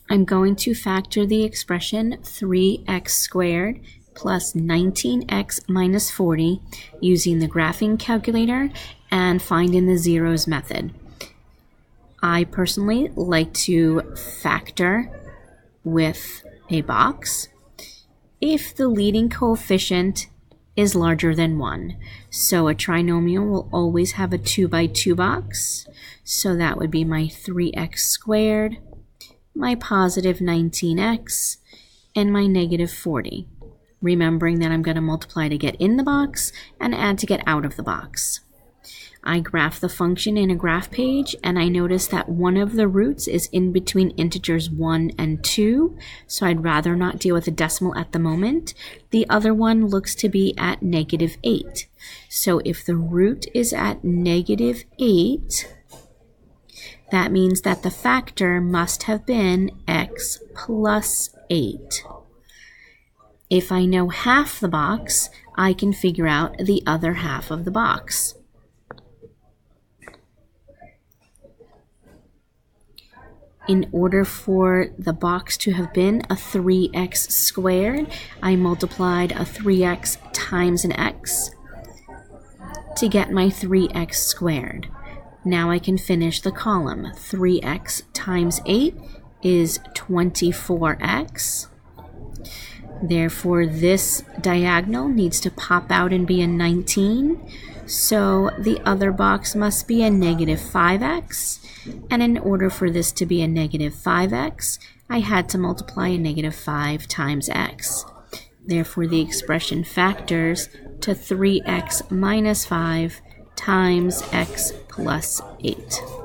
I'm going to factor the expression 3x squared plus 19x minus 40 using the graphing calculator and finding the zeros method. I personally like to factor with a box if the leading coefficient is larger than 1. So a trinomial will always have a 2 by 2 box. So that would be my 3x squared, my positive 19x, and my negative 40. Remembering that I'm going to multiply to get in the box and add to get out of the box. I graph the function in a graph page, and I notice that one of the roots is in between integers 1 and 2, so I'd rather not deal with a decimal at the moment. The other one looks to be at negative 8. So if the root is at negative 8, that means that the factor must have been x plus 8. If I know half the box, I can figure out the other half of the box. In order for the box to have been a 3x squared, I multiplied a 3x times an x to get my 3x squared. Now I can finish the column. 3x times 8 is 24x. Therefore, this diagonal needs to pop out and be a 19. So the other box must be a negative 5x. And in order for this to be a negative 5x, I had to multiply a negative 5 times x. Therefore, the expression factors to 3x minus 5 times x plus 8.